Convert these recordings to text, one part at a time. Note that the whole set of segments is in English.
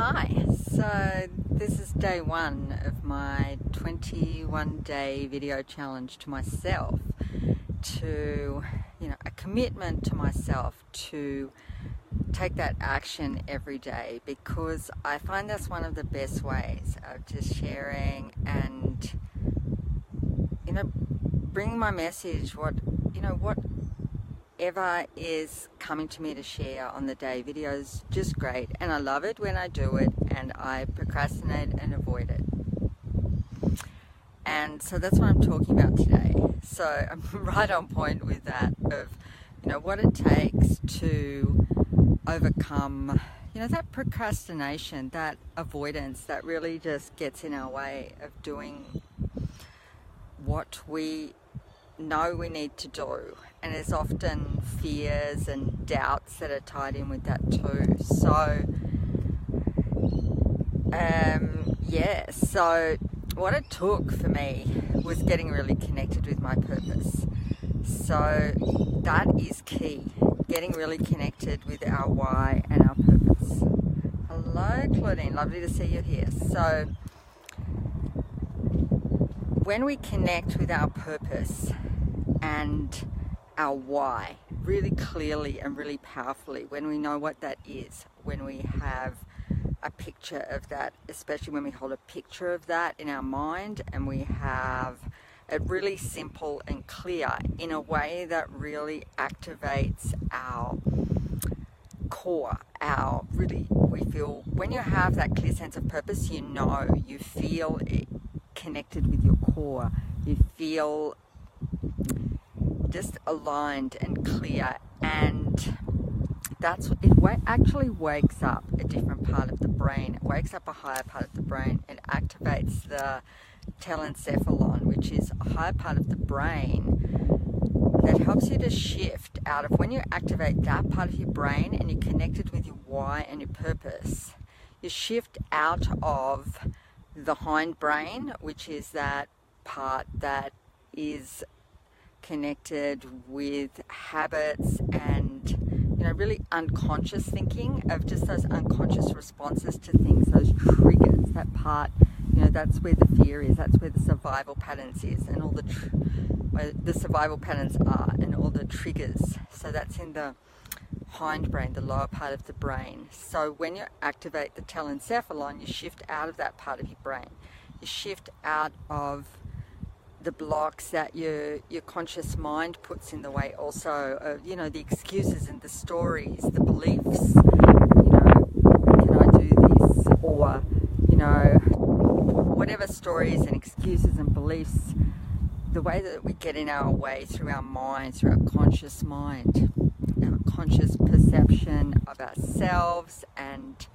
Hi, so this is day one of my 21-day video challenge to myself, to, a commitment to myself to take that action every day, because I find that's one of the best ways of just sharing and, bringing my message, whatever is coming to me to share on the day. Video is just great, and I love it when I do it, and I procrastinate and avoid it. And so that's what I'm talking about today. So I'm right on point with that of, what it takes to overcome, that procrastination, that avoidance that really just gets in our way of doing what we know we need to do. And there's often fears and doubts that are tied in with that too. So so what it took for me was getting really connected with my purpose. So that is key, getting really connected with our why and our purpose. Hello Claudine, lovely to see you here. So when we connect with our purpose and our why really clearly and really powerfully, when we know what that is, when we have a picture of that, especially when we hold a picture of that in our mind, and we have it really simple and clear in a way that really activates our core, we feel, when you have that clear sense of purpose, you feel it connected with your core, you feel just aligned and clear, and it actually wakes up a different part of the brain. It wakes up a higher part of the brain. It activates the telencephalon, which is a higher part of the brain that helps you to shift out of, when you activate that part of your brain and you're connected with your why and your purpose, you shift out of the hindbrain, which is that part that is connected with habits and really unconscious thinking, of just those unconscious responses to things, those triggers, that part, that's where the fear is, that's where the survival patterns is, and all where the survival patterns are, and all the triggers. So that's in the hindbrain, the lower part of the brain. So when you activate the telencephalon, you shift out of that part of your brain. You shift out of the blocks that your conscious mind puts in the way also of, the excuses and the stories, the beliefs, can I do this? Or, whatever stories and excuses and beliefs, the way that we get in our way through our mind, through our conscious mind, our conscious perception of ourselves and,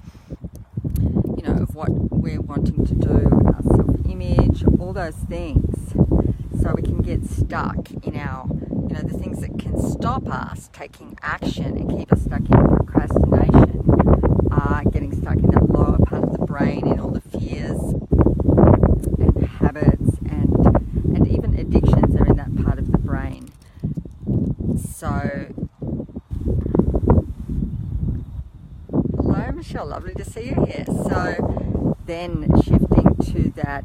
of what we're wanting to do, our self-image, all those things. So we can get stuck in our, the things that can stop us taking action and keep us stuck in procrastination, getting stuck in that lower part of the brain, in all the fears and habits and even addictions are in that part of the brain. So, hello Michelle, lovely to see you here. So then shifting to that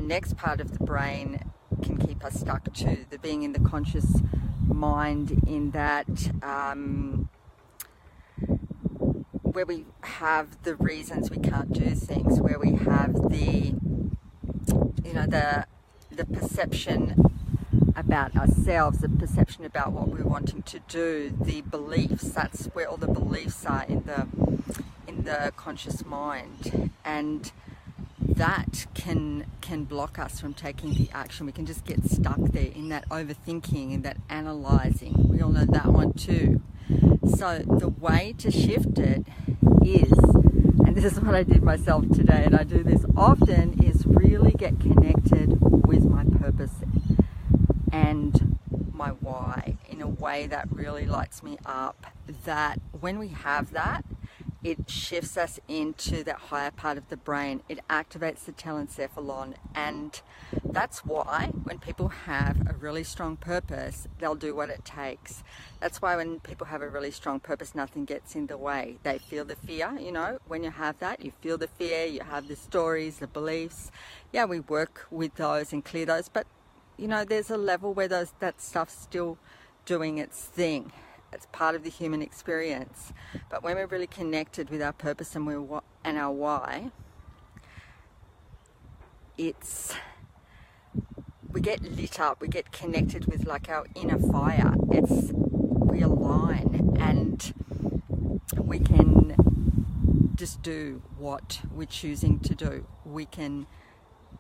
next part of the brain can keep us stuck to the being in the conscious mind, in that where we have the reasons we can't do things, where we have the the perception about ourselves, the perception about what we're wanting to do, the beliefs. That's where all the beliefs are in the conscious mind, and that can block us from taking the action. We can just get stuck there in that overthinking and that analyzing. We all know that one too. So the way to shift it is, and this is what I did myself today, and I do this often, is really get connected with my purpose and my why in a way that really lights me up. That when we have that, it shifts us into that higher part of the brain. It activates the telencephalon, and that's why when people have a really strong purpose, they'll do what it takes. That's why when people have a really strong purpose, nothing gets in the way. They feel the fear, you know, when you have that, you feel the fear, you have the stories, the beliefs. Yeah, we work with those and clear those, but you know, there's a level where that stuff's still doing its thing. It's part of the human experience. But when we're really connected with our purpose and our why, we get lit up, we get connected with like our inner fire. We align, and we can just do what we're choosing to do. We can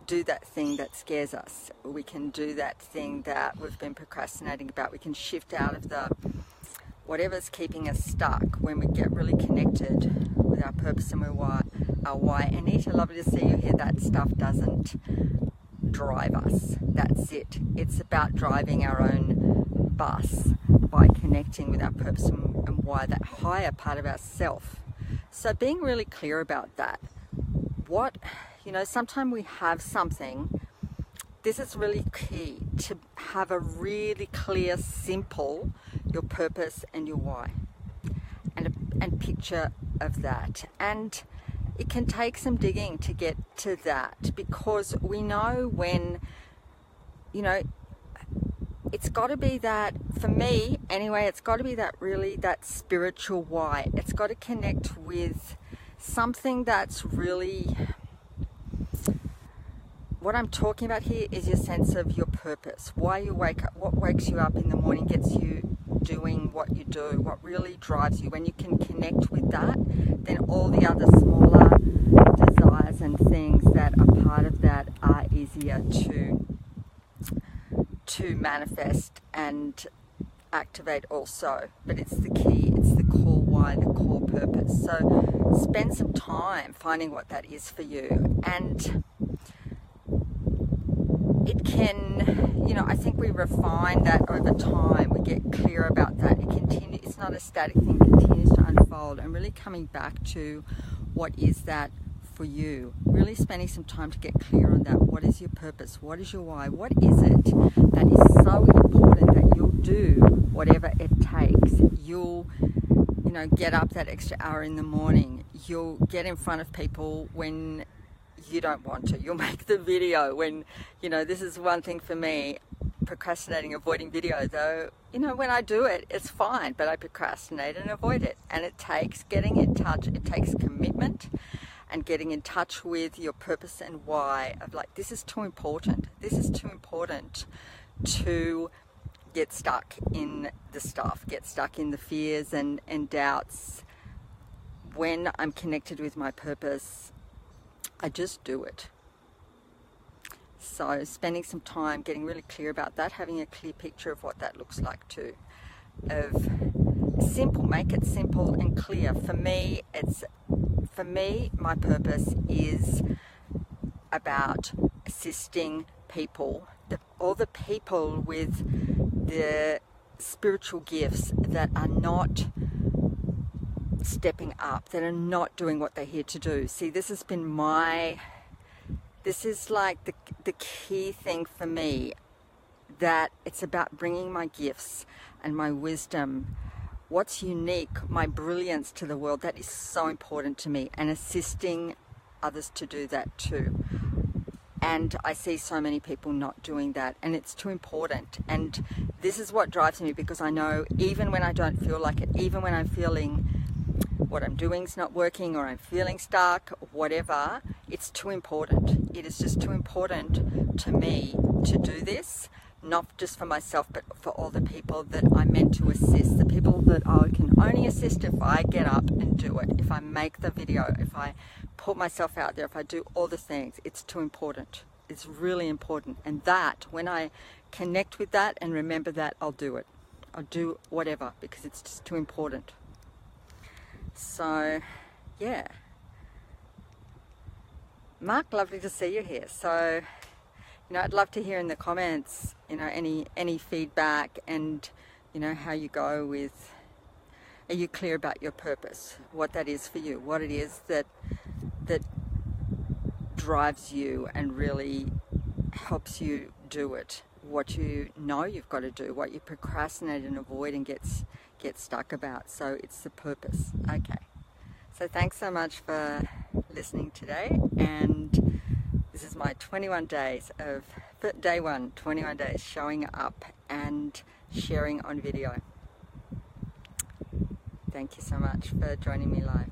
do that thing that scares us. We can do that thing that we've been procrastinating about. We can shift out of whatever's keeping us stuck when we get really connected with our purpose and our why. Anita, lovely to see you here. That stuff doesn't drive us. That's it. It's about driving our own bus by connecting with our purpose and why, that higher part of ourself. So being really clear about that. You know, sometimes we have something. This is really key, to have a really clear, simple, your purpose and your why, and picture of that. And it can take some digging to get to that, because we know when, you know, it's got to be that, for me anyway, it's got to be that spiritual why. It's got to connect with something that's really, what I'm talking about here is your sense of your purpose, why you wake up, what wakes you up in the morning, gets you doing what you do, what really drives you. When you can connect with that, then all the other smaller desires and things that are part of that are easier to manifest and activate also. But it's the key, it's the core why, the core purpose. So spend some time finding what that is for you, and it can, you know, I think we refine that over time. We get clear about that. It's not a static thing, it continues to unfold, and really coming back to what is that for you. Really spending some time to get clear on that. What is your purpose? What is your why? What is it that is so important that you'll do whatever it takes? You'll, you know, get up that extra hour in the morning. You'll get in front of people when you don't want to. You'll make the video when, you know, this is one thing for me, procrastinating, avoiding video, though, you know, when I do it, it's fine, but I procrastinate and avoid it. And it takes getting in touch, it takes commitment and getting in touch with your purpose and why, of like, this is too important. This is too important to get stuck in the stuff, get stuck in the fears and doubts. When I'm connected with my purpose, I just do it. So spending some time getting really clear about that, having a clear picture of what that looks like too. Of simple, make it simple and clear. For me, my purpose is about assisting people, all the people with the spiritual gifts that are not stepping up, that are not doing what they're here to do. See, this has been this is like the key thing for me, that it's about bringing my gifts and my wisdom, what's unique, my brilliance to the world. That is so important to me, and assisting others to do that too. And I see so many people not doing that, and it's too important. And this is what drives me, because I know even when I don't feel like it, even when I'm feeling what I'm doing is not working, or I'm feeling stuck, whatever, it's too important. It is just too important to me to do this, not just for myself, but for all the people that I'm meant to assist, the people that I can only assist if I get up and do it, if I make the video, if I put myself out there, if I do all the things. It's too important. It's really important. And that, when I connect with that and remember that, I'll do it. I'll do whatever, because it's just too important. So, yeah. Mark, lovely to see you here. So, you know, I'd love to hear in the comments, you know, any feedback, and, you know, how you go with Are you clear about your purpose, what that is for you, what it is that drives you and really helps you do it, what you know you've got to do, what you procrastinate and avoid and get stuck about? So it's the purpose. Okay, so thanks so much for listening today, and this is my 21 days of day one, 21 days showing up and sharing on video. Thank you so much for joining me live.